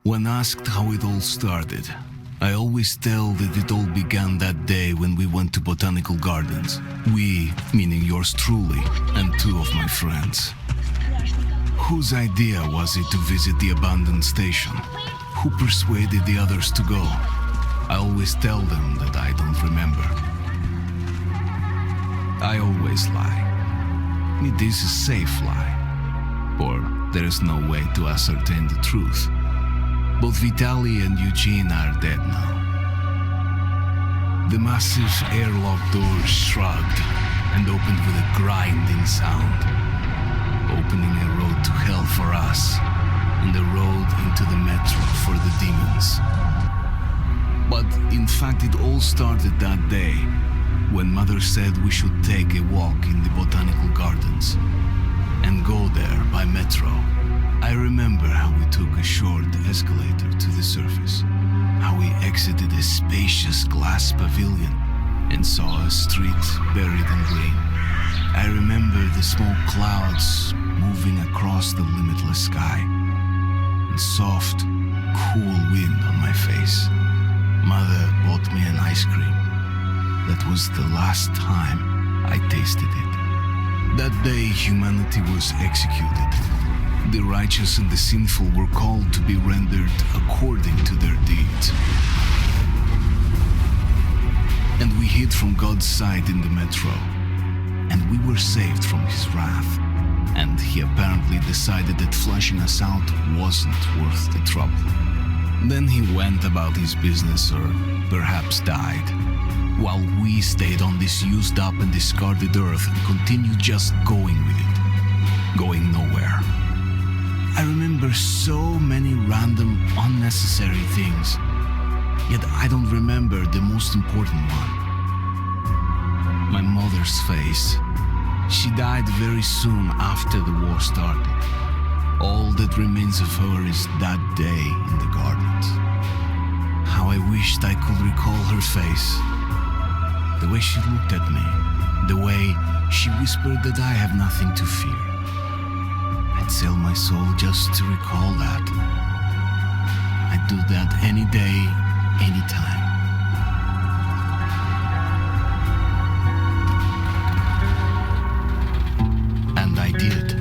When asked how it all started, I always tell that it all began that day when we went to botanical gardens. We, meaning yours truly, and two of my friends. Whose idea was it to visit the abandoned station? Who persuaded the others to go? I always tell them that I don't remember. I always lie. It is a safe lie, or there is no way to ascertain the truth. Both Vitaly and Eugene are dead now. The massive airlock doors shrugged and opened with a grinding sound, opening a road to hell for us and a road into the metro for the demons. But in fact, it all started that day when Mother said we should take a walk in the botanical gardens and go there by metro. I remember how we took a short escalator to the surface, how we exited a spacious glass pavilion and saw a street buried in green. I remember the smoke clouds moving across the limitless sky and soft, cool wind on my face. Mother bought me an ice cream. That was the last time I tasted it. That day, humanity was executed. The righteous and the sinful were called to be rendered according to their deeds. And we hid from God's sight in the metro, and we were saved from his wrath. And he apparently decided that flushing us out wasn't worth the trouble. Then he went about his business, or perhaps died, while we stayed on this used up and discarded earth and continued just going with it, going nowhere. I remember so many random, unnecessary things, yet I don't remember the most important one. My mother's face. She died very soon after the war started. All that remains of her is that day in the gardens. How I wished I could recall her face. The way she looked at me, the way she whispered that I have nothing to fear. I'd sell my soul just to recall that. I'd do that any day, anytime. And I did.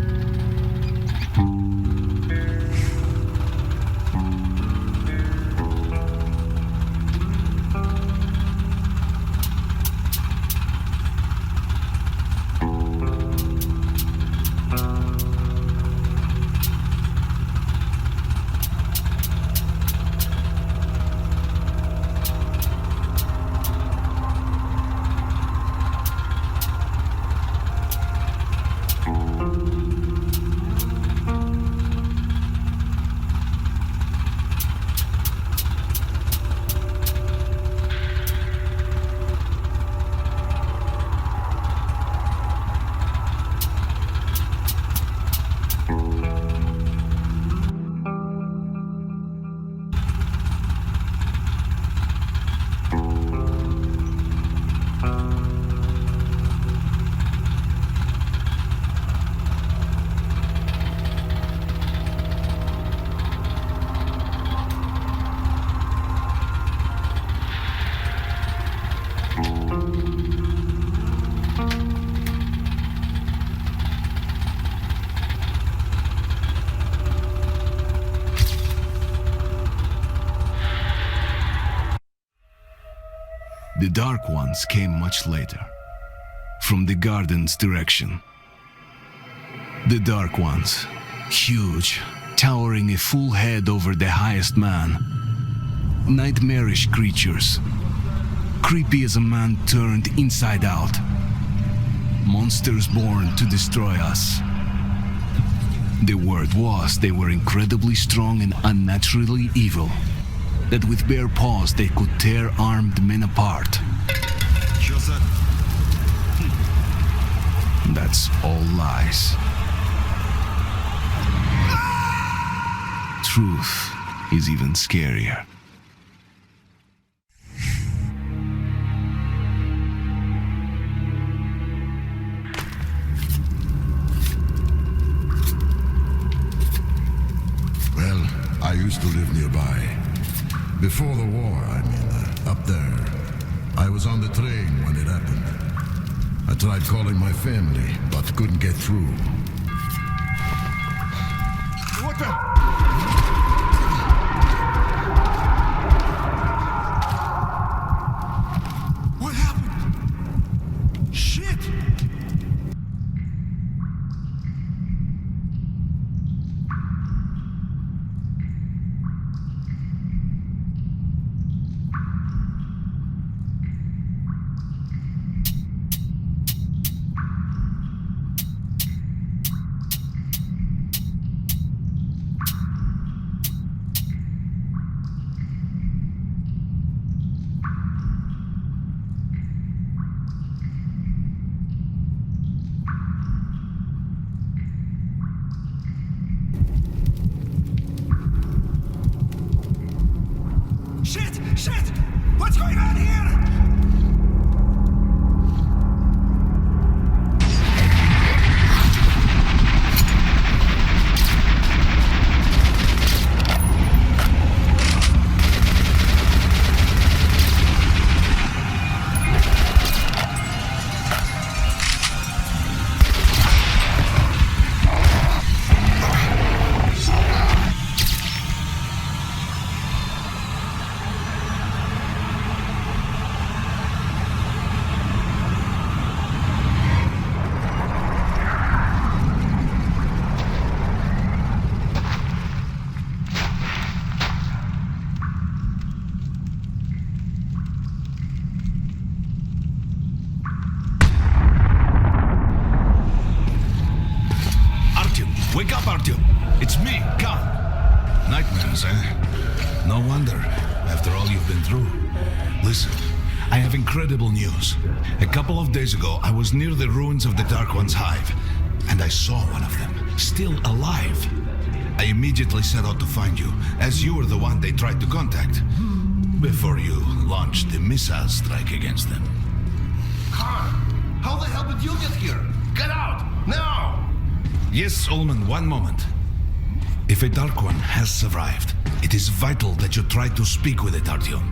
The dark ones came much later, from the garden's direction. The dark ones, huge, towering a full head over the highest man. Nightmarish creatures, creepy as a man turned inside out. Monsters born to destroy us. The word was they were incredibly strong and unnaturally evil, that with bare paws they could tear armed men apart. That's all lies. Truth is even scarier. Well, I I used to live nearby. Before the war, I mean, up there. I was on the train when it happened. I tried calling my family, but couldn't get through. What the? What happened? Shit! Shit! What's going on here? Wake up, Artyom! It's me, Khan! Nightmares, eh? No wonder, after all you've been through. Listen, I have incredible news. A couple of days ago, I was near the ruins of the Dark One's hive, and I saw one of them, still alive. I immediately set out to find you, as you were the one they tried to contact, before you launched the missile strike against them. Khan, how the hell did you get here? Get out, now! Yes, Ullman, one moment. If a Dark One has survived, it is vital that you try to speak with it, Artyom.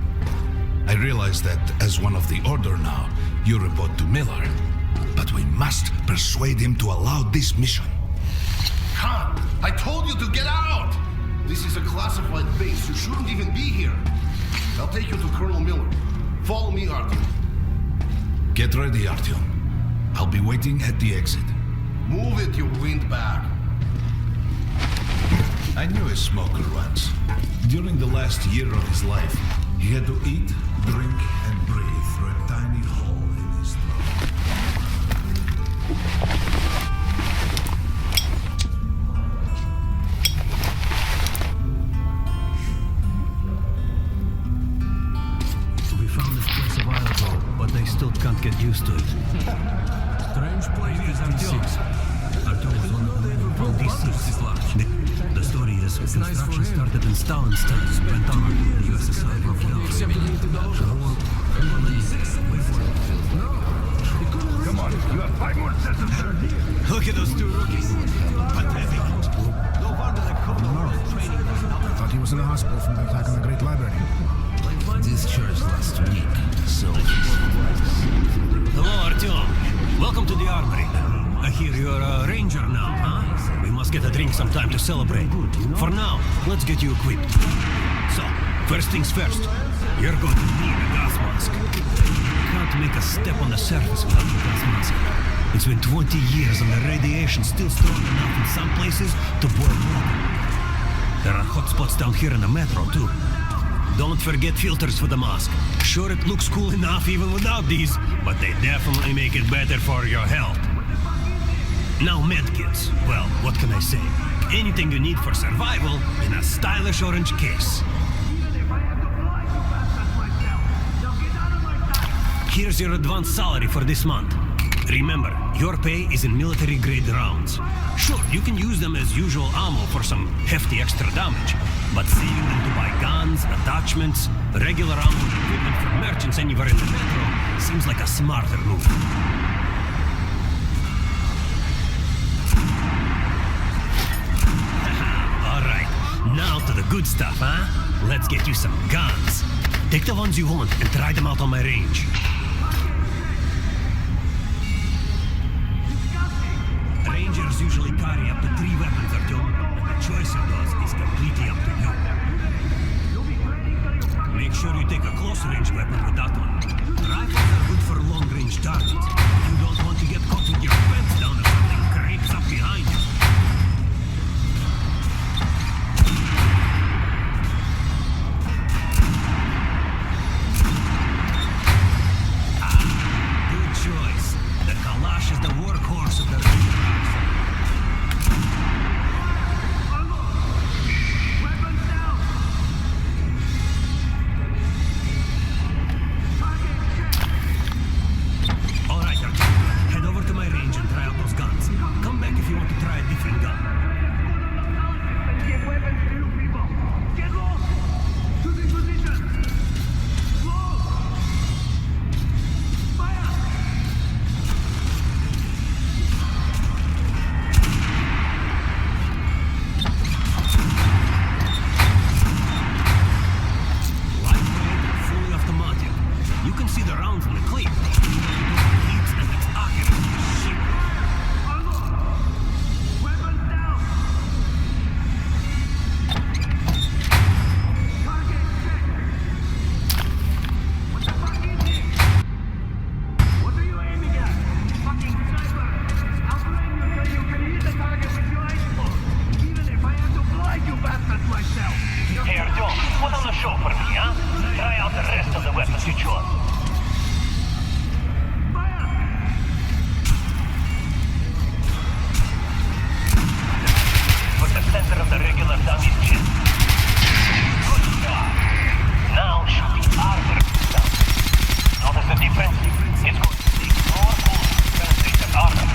I realize that as one of the Order now, you report to Miller. But we must persuade him to allow this mission. Khan, I told you to get out! This is a classified base. You shouldn't even be here. I'll take you to Colonel Miller. Follow me, Artyom. Get ready, Artyom. I'll be waiting at the exit. Move it, you windbag. I knew a smoker once. During the last year of his life, he had to eat, drink, and breathe through a tiny hole in his throat. We found this place a while ago, but they still can't get used to it. Strange place to Artyom was one of the men from DC. The story is, construction started in Stalin's time, went on to the USSR. Come on, you have 5 more sets of third. Look at those two rookies. Pathetic. No wonder the colonel was training them. I thought he was in the hospital from the attack on the Great Library. Discharged last week, so... Hello, Artyom. Welcome to the armory. I hear you're a ranger now, huh? We must get a drink sometime to celebrate. For now, let's get you equipped. So, first things first. You're going to need a gas mask. You can't make a step on the surface without a gas mask. It's been 20 years and the radiation's still strong enough in some places to boil water. There are hot spots down here in the metro, too. Don't forget filters for the mask. Sure, it looks cool enough even without these, but they definitely make it better for your health. Now medkits. Well, what can I say? Anything you need for survival in a stylish orange case. Here's your advance salary for this month. Remember, your pay is in military-grade rounds. Sure, you can use them as usual ammo for some hefty extra damage, but saving them to buy guns, attachments, regular ammo and equipment for merchants anywhere in the metro seems like a smarter move. Alright, now to the Good stuff, huh? Let's get you some guns. Take the ones you want and try them out on my range. Rangers usually carry up to 3 weapons, Artyom, and the choice of those is completely up to you. Make sure you take a close-range weapon with that one. Rifles are good for long-range targets. You don't want to get caught with your pants down if something creeps up behind you. Good choice. The Kalash is the workhorse of the Ranger. Weapons down! All right, Artyom. Head over to my range and try out those guns. Come back if you want to try a different gun. Get weapons to you people! Get low! Choosing position! Low! Fire! Lightweight, fully automatic. You can see the round from the clip. Heats and its accuracy is shit. Weapons down! Target check! What the fuck is it? What are you aiming at? Fucking sniper! I'll blame you till you can hit the target with your eyes closed. Even if I have to blind you bastards myself. Hey, Artyom, put on the show for me, huh? Try out the rest of the weapons you chose. Fire! Put the center of the regular down his chin. Good job. Now shoot the armor down. Notice the difference? It's going to take more bullets to penetrate the armor.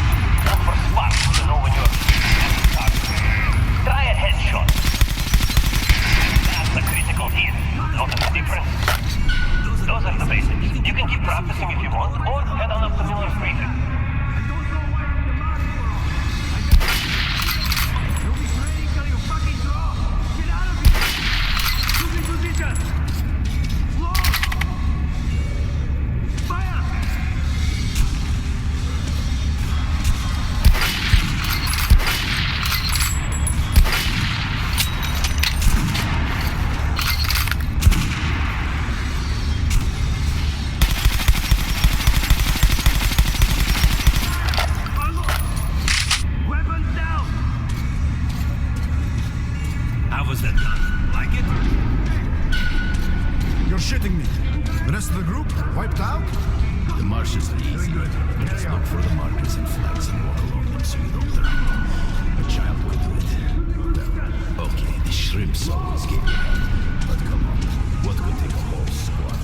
Look for sparks to know when you're target. Try a headshot. That's the critical hit. Notice the difference? Those are the basics. You can keep practicing if you want, or head on up to Miller's freezer. I don't know why you're the mask for all. You'll be training till you fucking draw. Get out of here! Choosing position! Slow! Fire! Weapons down! How was that gun? Like it? You're shitting me. The rest of the group wiped out? The marshes are easy. Just look for the markers and flags and walk along them so you don't drown. A child could do it. Well, okay, the shrimps always get behind. But come on, what could take a whole squad?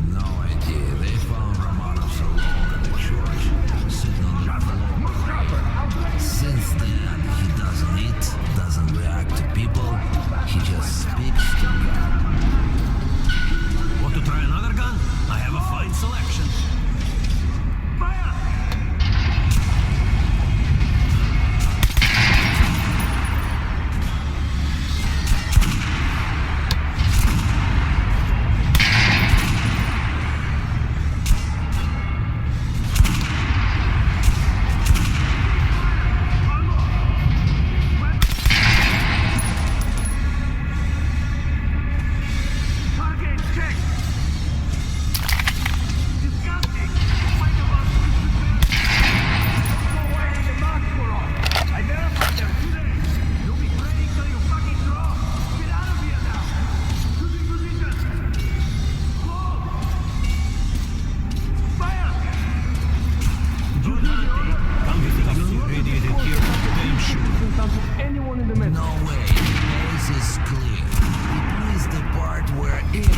No idea. They found Romanov's alone in the church, sitting on the floor. Since then, he doesn't eat, doesn't react to people. He just speaks to God. Want to try another gun? I have a fine selection. Fire! Target check! Disgusting! Fight about don't go why you're the mask for all. I verified them today. You'll be training till you fucking draw. Get out of here now! Choosing position! Slow! Fire! Good hunting. Come with us. Radiated here. Game shoot. No way. The base is clear. It means the part we're in.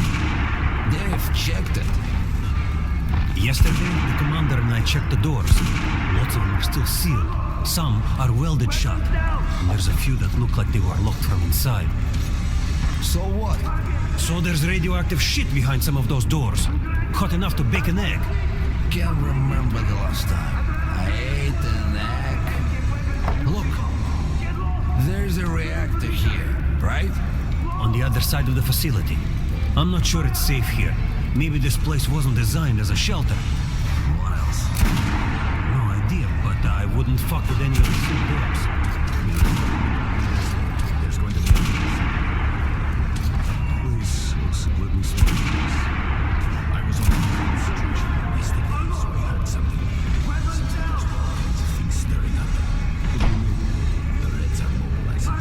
They've checked it. Yesterday, the commander and I checked the doors. Lots of them are still sealed. Some are welded shut. And there's a few that look like they were locked from inside. So what? So there's radioactive shit behind some of those doors. Hot enough to bake an egg. Can't remember the last time I ate an egg. Look, there's a reactor here, right? On the other side of the facility. I'm not sure it's safe here. Maybe this place wasn't designed as a shelter. What else? No idea, but I wouldn't fuck with any of the sealed doors. There's going to be Please, let me speak. I was on the street yesterday, so I heard something. Things stirring up. What do you mean? The Reds are mobilizing.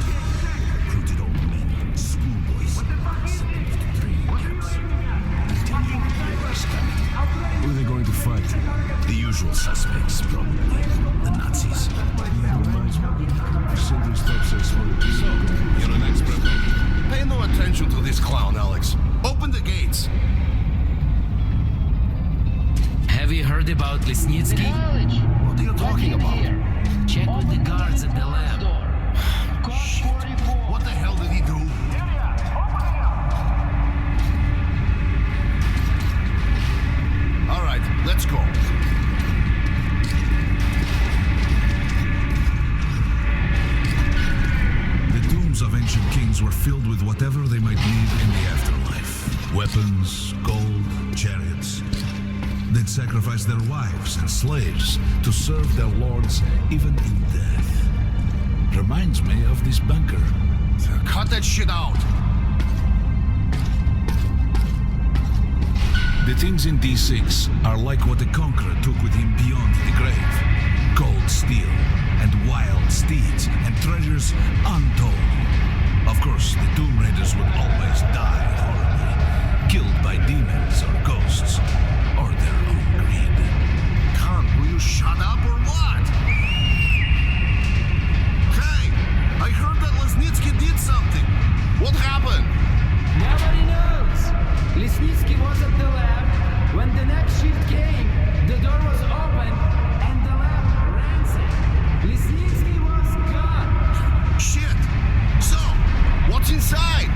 Recruited old men, schoolboys, sent them to training camps. I'm telling you, it's coming. Who are they going to fight? The usual suspects, probably. The Nazis. So, you're an expert. Pay no attention to this clown, Alex. Open the gates. Have you heard about Lesnitsky? What are you talking about? Check with the guards at the lab. Shit. What the hell did he do? All right, let's go. The tombs of ancient kings were filled with whatever they might need in the afterlife. Weapons, gold, chariots. They'd sacrifice their wives and slaves to serve their lords even in death. Reminds me of this bunker. Cut that shit out. The things in D6 are like what the Conqueror took with him beyond the grave. Cold steel, and wild steeds, and treasures untold. Of course, the Tomb Raiders would always die horribly, killed by demons or ghosts, or their own greed. Khan, will you shut up or what? Hey, I heard that Lesnitsky did something. What happened? Nobody knows. Lesnitsky was at the lab. When the next shift came, the door was open and the lab ransacked. Lesnitsky was gone. Shit. So, what's inside?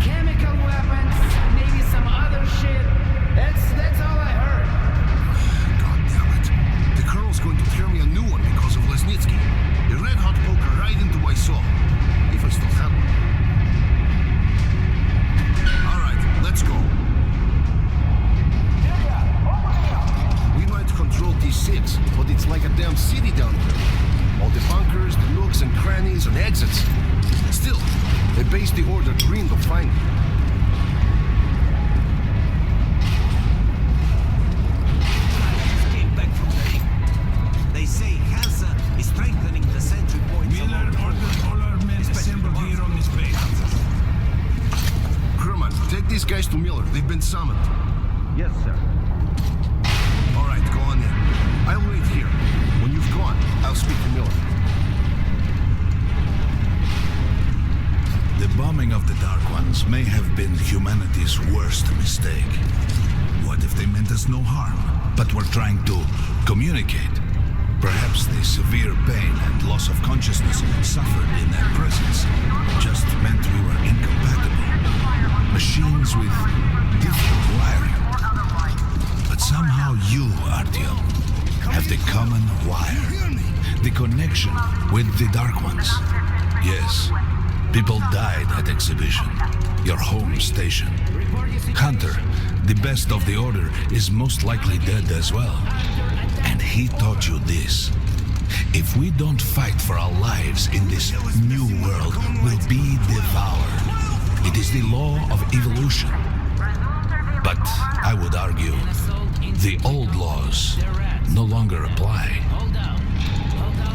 Chemical weapons, maybe some other shit. That's all I heard. God damn it. The colonel's going to tear me a new one because of Lesnitsky. A red-hot poker right into my soul. If I still have one. All right, let's go. We might control D6, but it's like a damn city down there. All the bunkers, the nooks and crannies and exits. Still, they base the order green to find me. Came back from the ring. They say Hansa is strengthening the sentry points. Miller ordered all our men assembled here on this base. Herman, take these guys to Miller. They've been summoned. Yes, sir. All right, go on in. I'll wait here. When you've gone, I'll speak to Miller. The bombing of the Dark Ones may have been humanity's worst mistake. What if they meant us no harm, but were trying to communicate? Perhaps the severe pain and loss of consciousness suffered in their presence just meant we were incompatible. Machines with different wiring. But somehow you, Artyom, have the common wire. The connection with the Dark Ones. Yes, people died at Exhibition, your home station. Hunter, the best of the Order, is most likely dead as well. And he taught you this. If we don't fight for our lives in this new world, we'll be devoured. It is the law of evolution. But I would argue, the old laws no longer apply. Hold down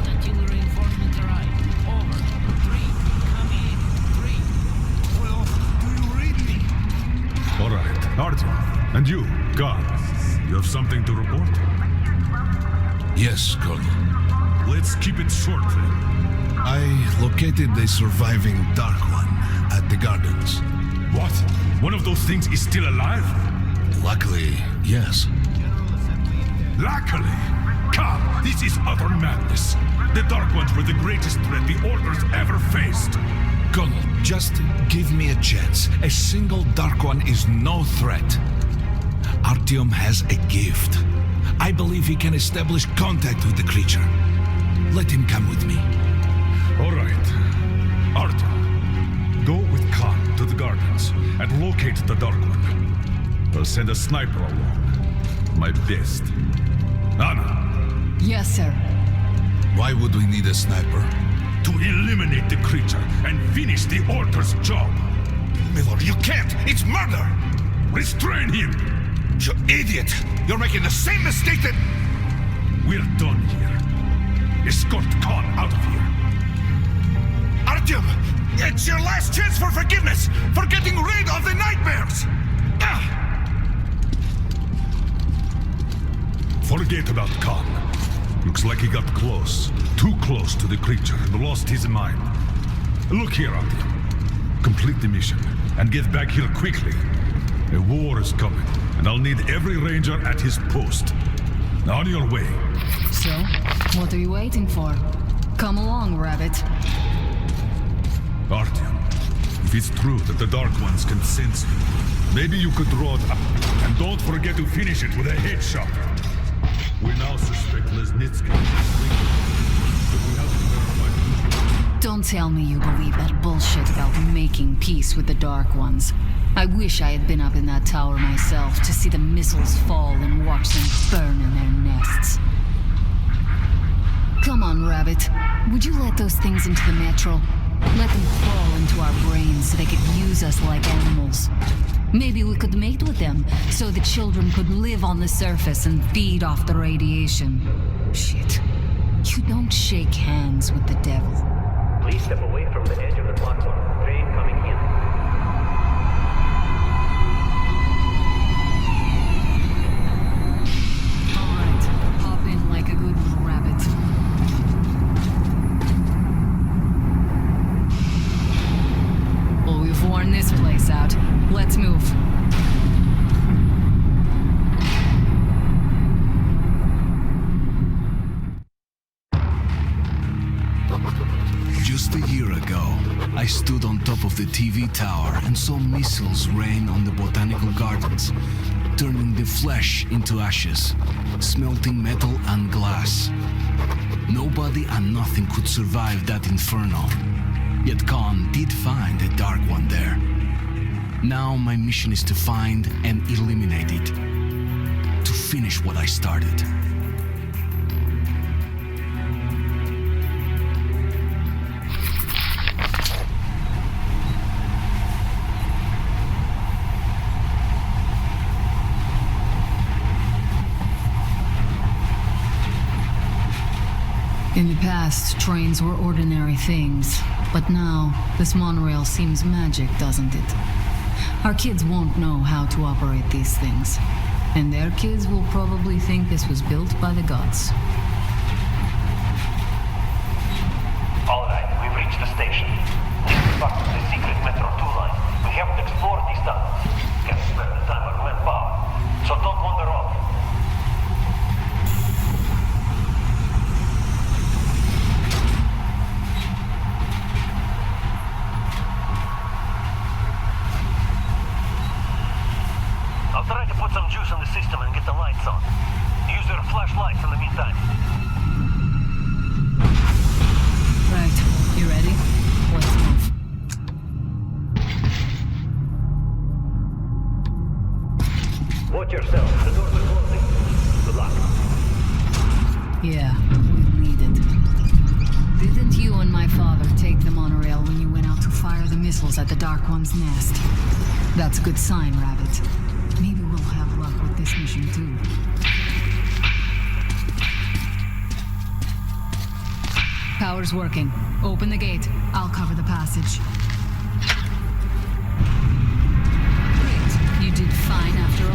until the reinforcements arrive. Over. 3, come in. 3. Well, do you read me? All right, Artyom, and you, God, you have something to report? Yes, Colonel. Let's keep it short then. I located the surviving Dark One at the Gardens. What? One of those things is still alive? Luckily, yes. Luckily! Come, this is utter madness. The Dark Ones were the greatest threat the Order's ever faced. Colonel, just give me a chance. A single Dark One is no threat. Artyom has a gift. I believe he can establish contact with the creature. Let him come with me. All right. Artyom, go with Khan to the gardens and locate the Dark One. I'll send a sniper along. My best. Anna. Yes, sir. Why would we need a sniper? To eliminate the creature and finish the Order's job. Miller, you can't! It's murder! Restrain him! You idiot! You're making the same mistake that... We're done here. Escort Khan out of here. Artyom! It's your last chance for forgiveness! For getting rid of the nightmares! Forget about Khan. Looks like he got close. Too close to the creature and lost his mind. Look here, Artyom. Complete the mission and get back here quickly. A war is coming, and I'll need every ranger at his post. On your way. So, what are you waiting for? Come along, Rabbit. Artyom, if it's true that the Dark Ones can sense you, maybe you could draw it up. And don't forget to finish it with a headshot. We now suspect Lesnitsky. But we have to verify. Don't tell me you believe that bullshit about making peace with the Dark Ones. I wish I had been up in that tower myself to see the missiles fall and watch them burn in their nests. Come on, Rabbit. Would you let those things into the metro? Let them crawl into our brains so they could use us like animals. Maybe we could mate with them, so the children could live on the surface and feed off the radiation. Shit. You don't shake hands with the devil. Please step away from the edge of the platform. Train coming in. Alright, hop in like a good little rabbit. Well, we've worn this place out. Let's move. Just a year ago, I stood on top of the TV tower and saw missiles rain on the botanical gardens, turning the flesh into ashes, smelting metal and glass. Nobody and nothing could survive that inferno. Yet Khan did find a Dark One there. Now my mission is to find and eliminate it. To finish what I started. In the past, trains were ordinary things, but now, this monorail seems magic, doesn't it? Our kids won't know how to operate these things, and their kids will probably think this was built by the gods. All right, we've reached the station. This is part of the secret Metro 2 line. We haven't explored these tunnels. Can't spare the time or manpower, so don't wander off. I'll try to put some juice on the system and get the lights on. Use your flashlights in the meantime. Right, you ready? Let's move. Watch yourself. The doors are closing. Good luck. Yeah, we need it. Didn't you and my father take the monorail when you went out to fire the missiles at the Dark One's nest? That's a good sign, Rabbit. Maybe we'll have luck with this mission, too. Power's working. Open the gate. I'll cover the passage. Great. You did fine after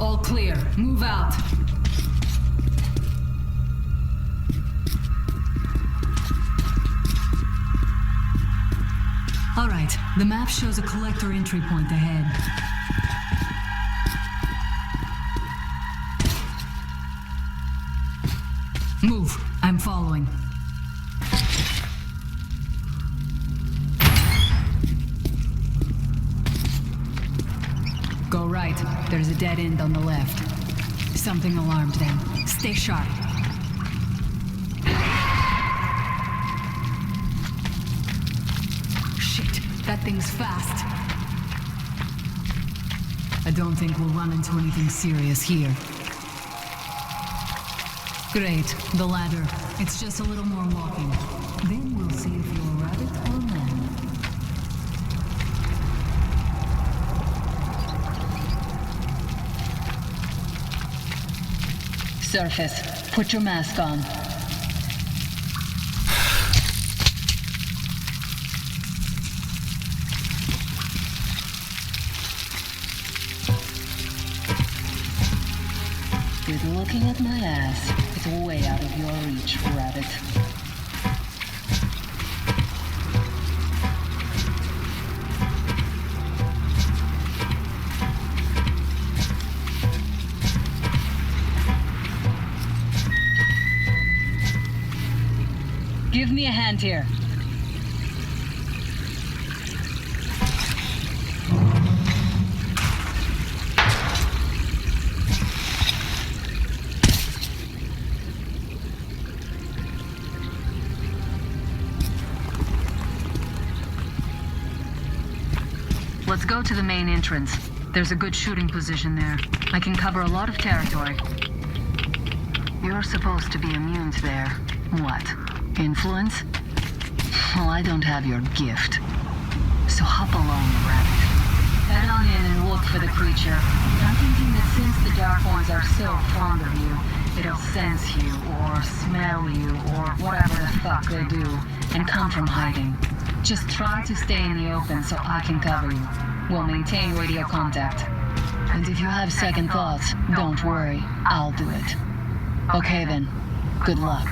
all. All clear. Move out. All right, the map shows a collector entry point ahead. Move. I'm following. Go right. There's a dead end on the left. Something alarmed them. Stay sharp. Shit, that thing's fast. I don't think we'll run into anything serious here. Great, the ladder. It's just a little more walking. Then we'll see if you're a rabbit or man. Surface. Put your mask on. Good looking at my ass. It's way out of your reach, rabbit. Give me a hand here. Let's go to the main entrance. There's a good shooting position there. I can cover a lot of territory. You're supposed to be immune to their... what? Influence? Well, I don't have your gift. So hop along, rabbit. Head on in and look for the creature. I'm thinking that since the Dark Ones are so fond of you, it'll sense you, or smell you, or whatever the fuck they do, and come from hiding. Just try to stay in the open so I can cover you. We'll maintain radio contact. And if you have second thoughts, don't worry, I'll do it. Okay then, good luck.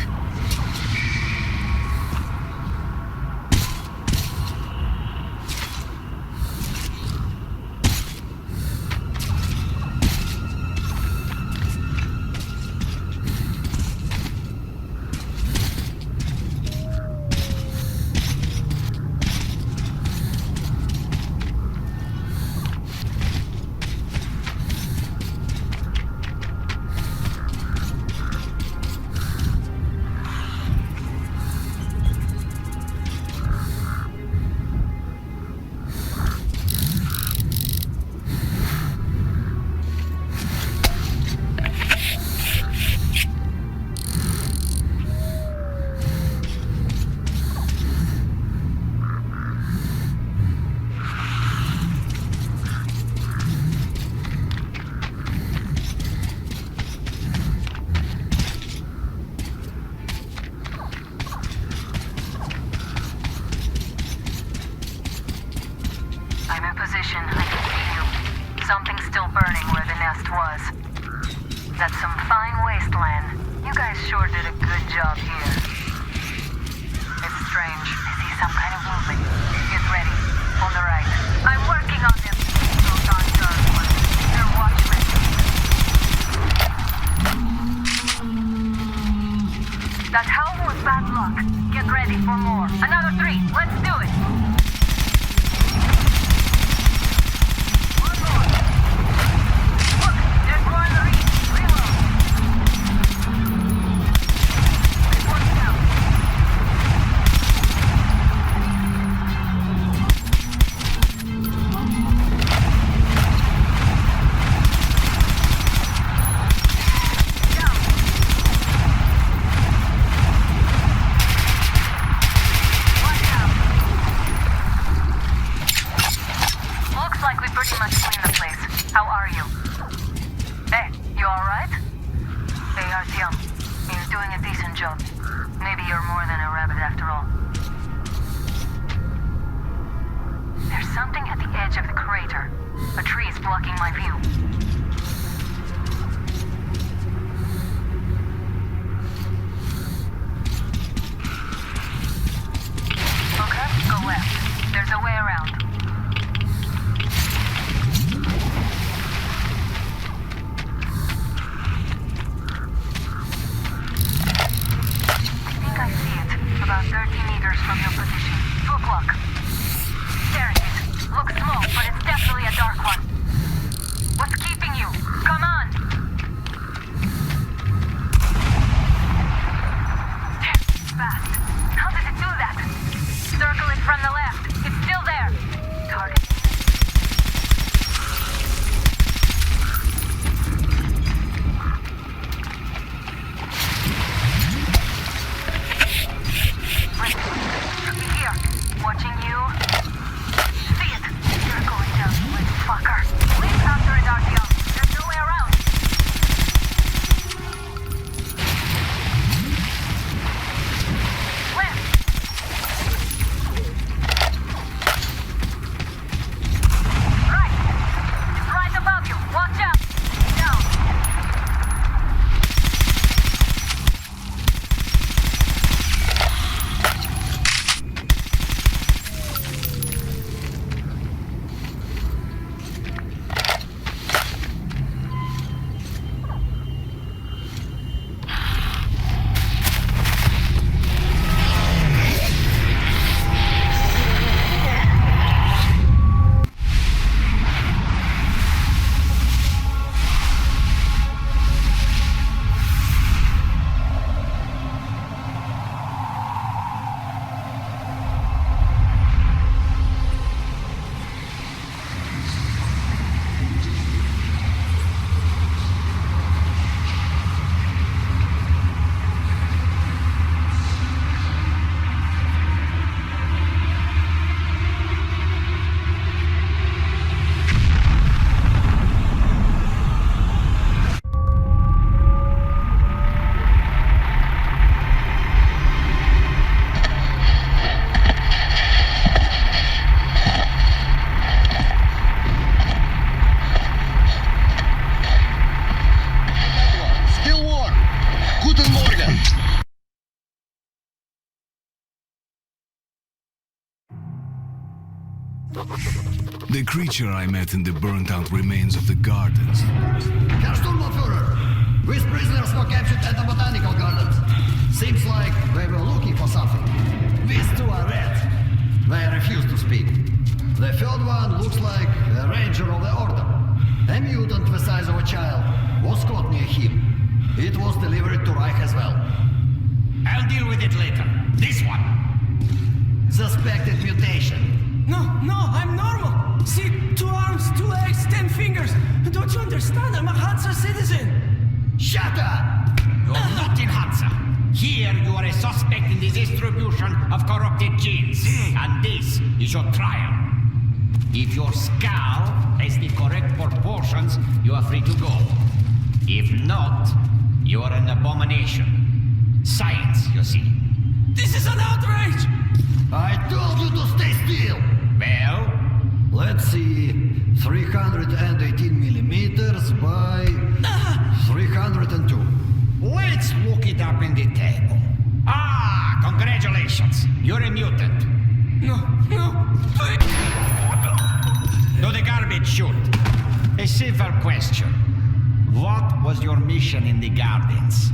Something's still burning where the nest was. That's some fine wasteland. You guys sure did a good job here. It's strange. I see some kind of movement. Get ready. On the right. I'm working on them. Those aren't dark ones. They're watchmen. That howl was bad luck. Get ready for more. Another 3. Let's do it. a way around. I think I see it. About 30 meters from your position. 2 o'clock. There it is. Looks small, but it's definitely a dark one. What's keeping you? Come on! Fast. How did it do that? Circle it from the left. It's still there. Target. Right. Here. Watching you. See it. You're going down, you little fucker. Leave after it, Artyom. There's no way around. Left. Right. It's right above you. Watch out. Down. Still warm. Guten Morgen. The creature I met in the burnt-out remains of the gardens. Herr Sturmbannführer, these prisoners were captured at the botanical gardens. Seems like they were looking for something. These two are red. They refuse to speak. The third one looks like a ranger of the order. A mutant the size of a child was caught near him. It was delivered to Reich as well. I'll deal with it later. This one. Suspected mutation. No, I'm normal. See, 2 arms, 2 legs, 10 fingers. Don't you understand? I'm a Hansa citizen. Shut up! You're not in Hansa. Here you are a suspect in the distribution of corrupted genes. And this is your trial. If your skull has the correct proportions, you are free to go. If not, you are an abomination. Science, you see. This is an outrage! I told you to stay still! Well, Let's see, 318 millimeters by 302. let's look it up in the table. Ah, congratulations. You're a mutant. No, To the garbage chute. A simple question. What was your mission in the gardens?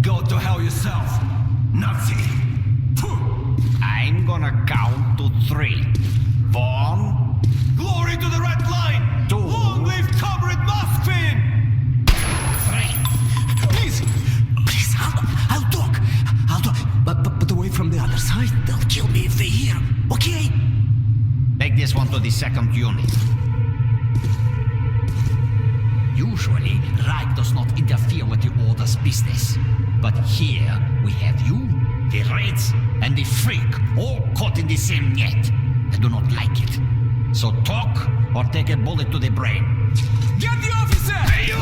Go to hell yourself, Nazi. I'm gonna count to 3. 1, Glory to the Red Line! 2, Long live Comrade Moskvin! 3. Please, I'll talk. But away from the other side. They'll kill me if they hear. Okay? Take this one to the 2nd unit. Usually, Reich does not interfere with the Order's business. But here, we have you, the Reds, and the Freak all caught in the same net. I do not like it. So talk, or take a bullet to the brain. Get the officer! Hey, you!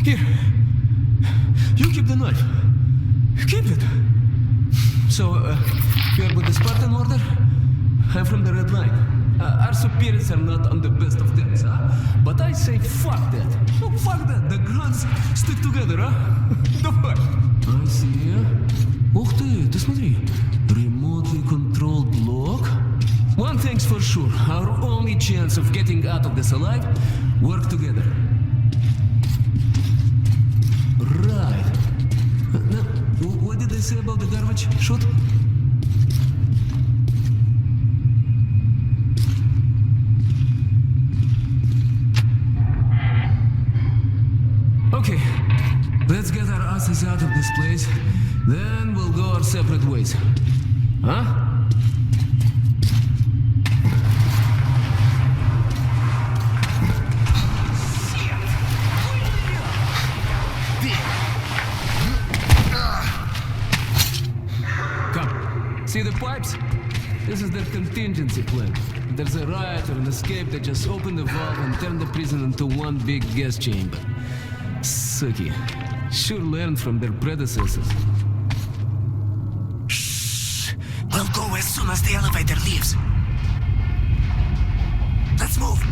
Here. You keep the knife. Keep it. So, you're with the Spartan Order? I'm from the Red Line. Our superiors are not on the best of terms, huh? But I say fuck that. No, fuck that. The grunts stick together, huh? Давай. I see. Ух ты смотри. Remotely controlled block. One thing's for sure. Our only chance of getting out of this alive, work together. Right. Now, what did they say about the garbage? Shoot? Okay, let's get our asses out of this place. Then we'll go our separate ways. Huh? Come, see the pipes? This is their contingency plan. There's a riot or an escape, they just open the valve and turn the prison into one big gas chamber. Sucky. Sure learned from their predecessors. Shh. We'll go as soon as the elevator leaves. Let's move.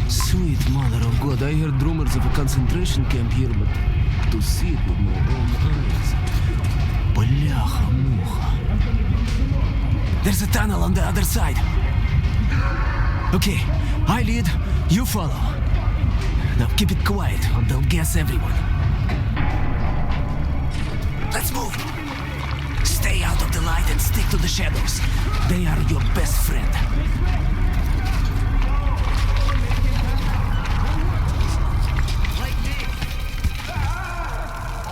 Sweet mother of God, I heard rumors of a concentration camp here, but to see it with my own eyes. Бляха-муха. There's a tunnel on the other side. Okay, I lead, you follow. Now keep it quiet, or they'll guess everyone. Let's move. Stay out of the light and stick to the shadows. They are your best friend.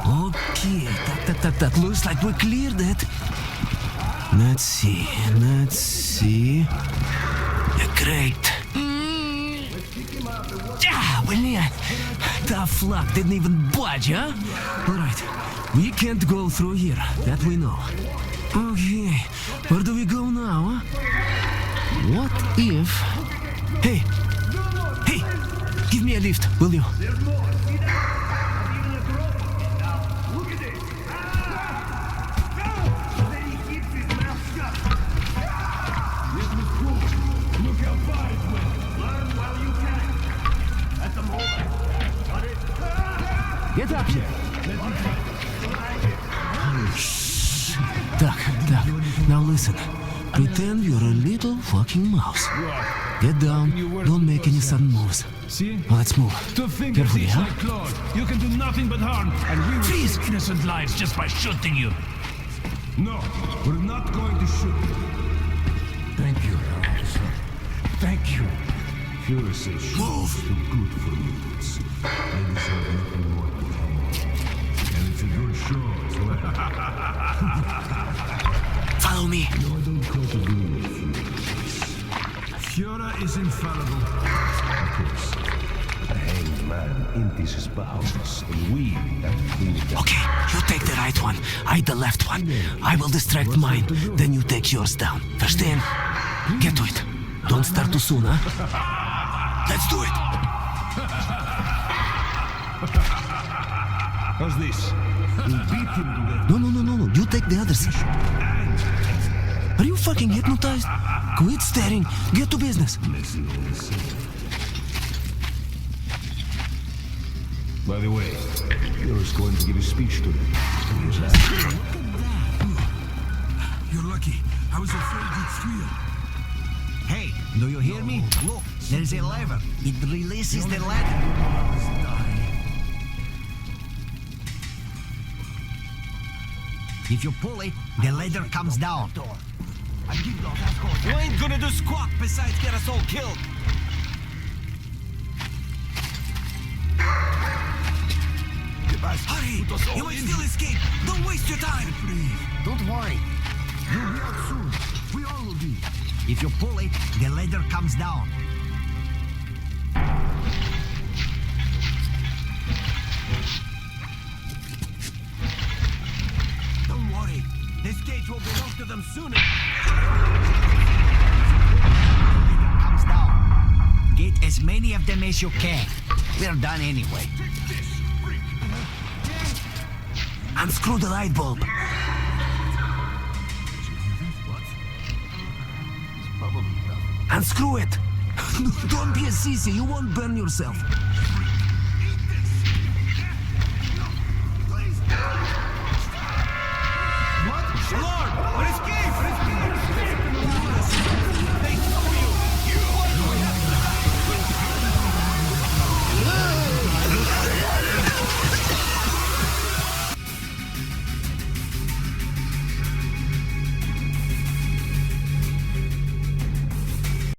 Okay, that looks like we cleared it. Let's see. Great. Блин, tough luck, didn't even budge, huh? Alright, we can't go through here, that we know. Okay, where do we go now, huh? What if... Hey, give me a lift, will you? Get up here. Shh. Так. Now listen. Pretend you're a little fucking mouse. Get down. Don't make any sudden moves. Let's move. Carefully, huh? You can do nothing but harm, and we will save innocent lives just by shooting you. No, we're not going to shoot you. Thank you, officer. Thank you. Fury says shoot's too good for mutants. They deserve nothing more than fame. And it's a good show as well. Follow me. No, I don't quite agree with Fury. Fury is infallible. Of course. The hanged man empties his bowels, and we have to clean it up. Okay, you take the right one, I the left one. I will distract mine, then you take yours down. Verstehen? Get to it. Don't start too soon, huh? Let's do it. How's this? We'll beat him to death. No. You take the other side. Are you fucking hypnotized? Quit staring. Get to business. By the way, Fury's going to give a speech today. You're lucky. I was afraid you'd squeal. Hey, do you hear me? Look, there is a lever. It releases the ladder. If you pull it, the ladder comes down. You ain't gonna do squat besides get us all killed. Hurry! You might still escape! Don't waste your time! Don't worry. You'll be out soon. We all will be. If you pull it, the ladder comes down. Don't worry. This cage will belong to them soon. Comes down. Get as many of them as you can. We're done anyway. Unscrew the light bulb. What? It's probably nothing. Unscrew it! Don't be a sissy, you won't burn yourself.